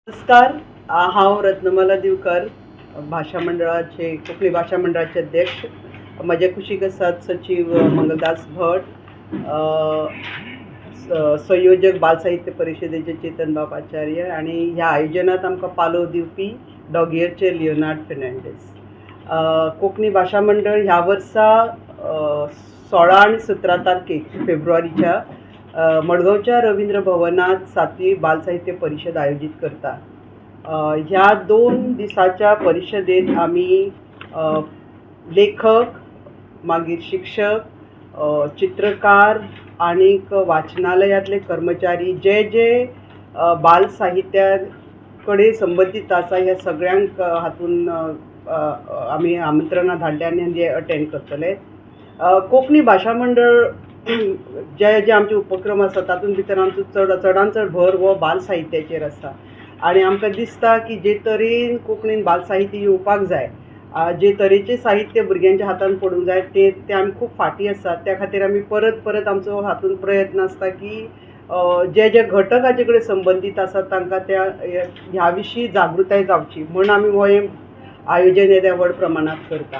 नमस्कार. हांव रत्नमाला दिवकर, भाशा मंडळाचे कोंकणी भाशा मंडळाचे अध्यक्ष. म्हजे कुशीक आसात सचिव मंगलदास भट, संयोजक बाल साहित्य परिशदेचे चेतन बाब आचार्य आणि ह्या आयोजनात आमकां पालव दिवपी डॉगियरचे लिओनार्ड फेर्नांडीस. कोंकणी भाशा मंडळ ह्या वर्सा 16 आणि 17 तारखेक फेब्रुवारीच्या मडगांवच्या रवींद्र भवनात 7वी बाल साहित्य परिषद आयोजित करता. ह्या 2 दिसाच्या परिशदेत आम्ही लेखक, मागीर शिक्षक, चित्रकार आनीक वाचनालयातले कर्मचारी जे बाल साहित्या कडेन संबंदीत आसा ह्या सगळ्यांक हातून आमी आमंत्रणां धाडल्या आनी हे अटेंड करतले. कोंकणी भाशा मंडळ जे आमचे उपक्रम आसा तातूंत भितर आमचो चडांत चड भर हो बाल साहित्याचेर आसा आनी आमकां दिसता की जे तरेन कोंकणीन बाल साहित्य येवपाक जाय, जे तरेचें साहित्य भुरग्यांच्या हातान पडूंक जाय ते आमी खूब फाटीं आसात. त्या खातीर आमी परत परत आमचो हातून प्रयत्न आसता की जे घटक हाचे कडेन संबंदीत आसात तांकां ह्या विशीं जागृताय जावची म्हूण आमी हो आयोजन येद्या व्हड प्रमाणांत करता.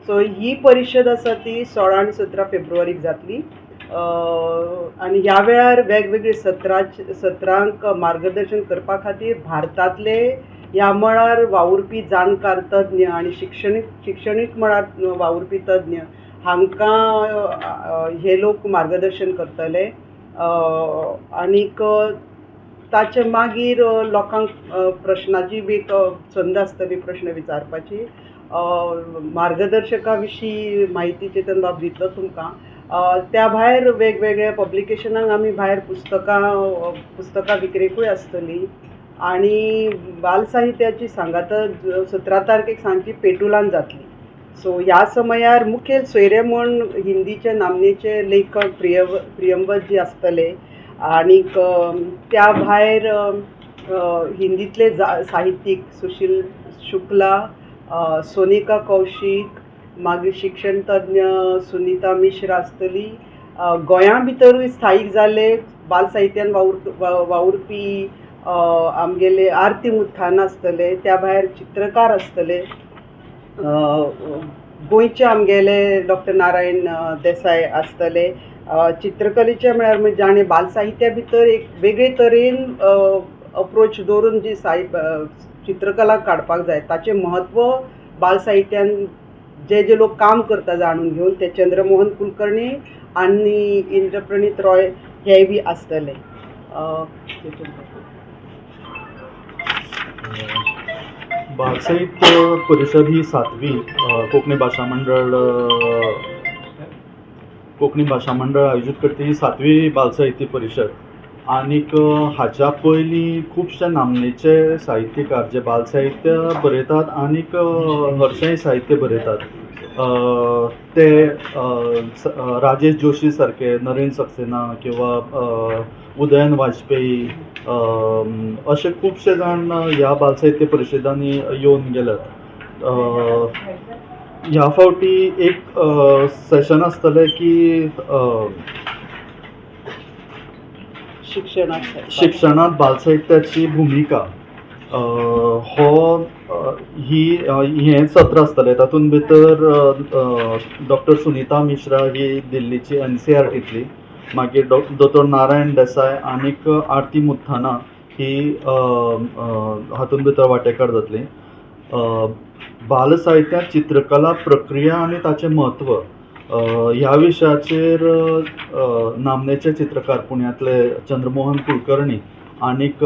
सो ही परिशद आसा ती 16 आनी 17 फेब्रुवारीक जातली. आनी ह्या वेळार वेगवेगळे सत्रांक मार्गदर्शन करपा खातीर भारतांतले ह्या मळार वावुरपी जाणकार तज्ञ आनी शिक्षणीक मळार वावुरपी तज्ञ हांकां हे लोक मार्गदर्शन करतले. आनीक ताचे मागीर लोकांक प्रश्नाची बी एक संद आसतली प्रश्न विचारपाची. मार्गदर्शका विशीं म्हायती चेतन बाब दितलो तुमकां. त्या भायर वेगवेगळ्या पब्लिकेशनांक आमी भायर पुस्तकां विक्रेकूय आसतली. आनी बाल साहित्याची सांगात 17 तारखेक सांजची पेटुलान जातली. सो ह्या समयार मुखेल सोयरे म्हूण हिंदीचे नामनेचे लेखक प्रियंवदजी आसतले. आनीक त्या भायर हिंदीतले साहित्यीक सुशील शुक्ला, सोनिका कौशिक, मागीर शिक्षण तज्ञ सुनीता मिश्र आसतली. गोंया भितरूय स्थायीक जाल्ले बाल साहित्यान वावुरपी आमगेले आरती मुथान आसतले. त्या भायर चित्रकार आसतले. गोंयचे आमगेले डॉक्टर नारायण देसाय आसतले. चित्रकलेचे म्हळ्यार म्हणजे आनी बाल साहित्या भितर एक वेगळे तरेन अप्रोच दवरून जी चित्रकला काडपाक जाय ताचें म्हत्व बाल साहित्यान जे लोक काम करता जाणून घेवन ते चंद्रमोहन कुलकर्णी आनी इंद्रप्रणीत रॉय हे बी आसतले. बाल साहित्य परिषद ही 7वी कोंकणी भाशा मंडळ आयोजित करता ही 7वी बाल साहित्य परिशद. आनीक हाच्या पयलीं खुबशे नामनेचे साहित्यकार जे बाल साहित्य बरयतात आनीक हरशेंय साहित्य बरयतात ते राजेश जोशी सारके, नरेन सक्सेना किंवा उदयन वाजपेयी असे खुबशे जाण ह्या बाल साहित्य परिशदांनी येवन गेल्यात. ह्या फावटी एक सेशन आसतलें की शिक्षणात बाल साहित्याची भुमिका. हें सत्र आसतलें. तातूंत भितर डॉक्टर सुनीता मिश्रा ही दिल्लीची NCERTतली, मागीर दोतोर नारायण देसाय आनीक आरती मुथाना ही हातूंत भितर वांटेकार जातली. बाल साहित्यात चित्रकला प्रक्रिया आनी ताचें म्हत्व ह्या विशयाचेर नामनेचे चित्रकार पुण्यातले चंद्रमोहन कुलकर्णी आनीक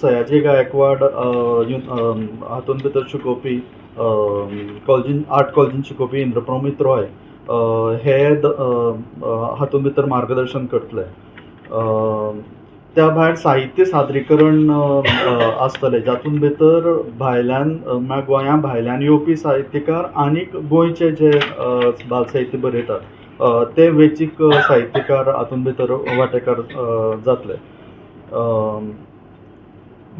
सयाजी गायकवाड हातूंत भितर शिकोवपी आर्ट कॉलेजीन शिकोवपी इंद्रप्रमीत रॉय हे हातूंत भितर मार्गदर्शन करतले. त्या भायर साहित्य सादरीकरण आसतलें जातूंत भितर भायल्यान गोंया भायल्यान येवपी साहित्यकार आनीक गोंयचे जे बाल साहित्य बरयतात ते वेंचीक साहित्यकार हातूंत भितर वांटेकार जातले.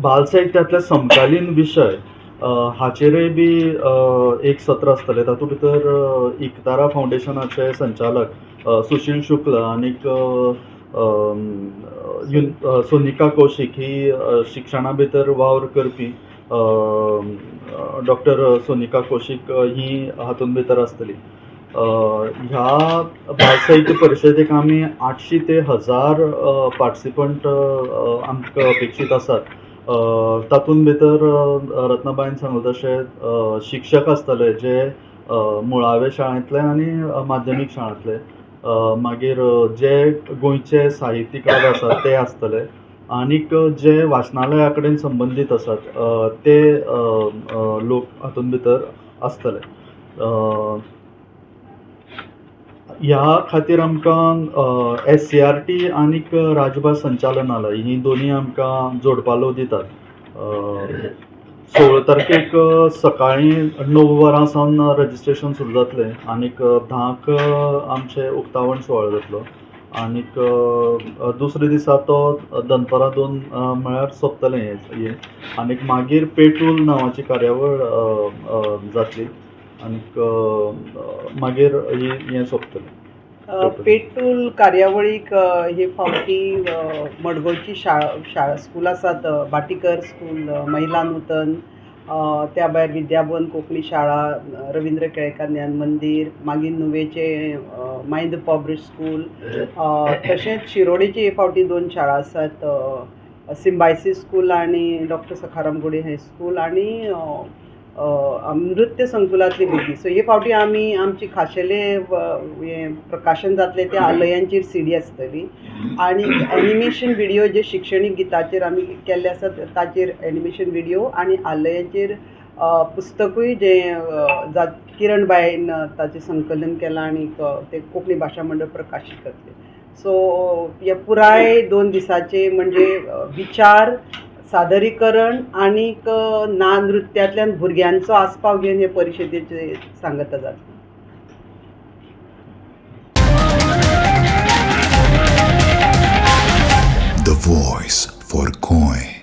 बाल साहित्यातले समकालीन विशय हाचेरय बी एक सत्र आसतलें. तातूंत भितर एकतारा फावंडेशनाचे संचालक सुशील शुक्ल आनीक सोनिका कौशिक ही शिक्षणा भितर वावर करपी डॉक्टर सोनिका कौशिक ही हातून भितर आसतली. ह्या बाल साहित्य परिशदेक आमी 800 ते 1000 पार्टिसिपंट आमकां अपेक्षीत आसात. तातूंत भितर रत्नाबाईन सांगलें तशें शिक्षक आसतले जे मुळावे शाळेंतले आनी माध्यमीक शाळेंतले, मागीर जे गोंयचे साहित्यकार आसात ते आसतले, आनीक जे वाचनालया कडेन संबंदीत आसात ते लोक हातूंत भितर आसतले. ह्या खातीर आमकां SCRT आनीक राजभास संचालनालय ही दोनी आमकां जोडपालो दितात. 16 तारखेक सकाळीं 9 वरां सावन रजिस्ट्रेशन सुरू जातलें आनीक 10क आमचें उक्तावण सुवाळो जातलो आनीक दुसरे दिसा तो दनपारां 2 म्हळ्यार सोंपतलें हें आनीक मागीर पेटूल नांवाची कार्यावळ जातली आनीक मागीर हें सोंपतलें. पेटूल कार्यावळीक हे फावटी मडगांवची शाळा स्कूल आसात, बाटीकर स्कूल, महिला नूतन, त्या भायर विद्याभवन कोंकणी शाळा, रवींद्र केळेकार ज्ञान मंदिर, मागीर नुवेचे मायंद पब्लिक स्कूल, तशेंच शिरोडेची हे फावटी 2 शाळा आसात, सिम्बायसीस स्कूल आनी डॉक्टर सखाराम गोडे हायस्कूल आनी नृत्य संकुलांतली भुरगीं. सो हे फावटी आमी आमची खाशेलें हें प्रकाशन जातलें त्या आलयांचेर CD आसतली आनी एनिमेशन व्हिडिओ जे शिक्षणीक गिताचेर आमी केल्ले आसात ताचेर एनिमेशन व्हिडिओ आनी आलयाचेर पुस्तकूय जें किरणबाईन ताचें संकलन केलां आनी ते कोंकणी भाशा मंडळ प्रकाशीत करतले. सो ह्या पुराय 2 दिसाचे म्हणजे विचार, सादरीकरण आनीक नृत्यांतल्यान भुरग्यांचो आस्पाव घेवन हे परिशदेचे सांगता जातली. The voice for Goy.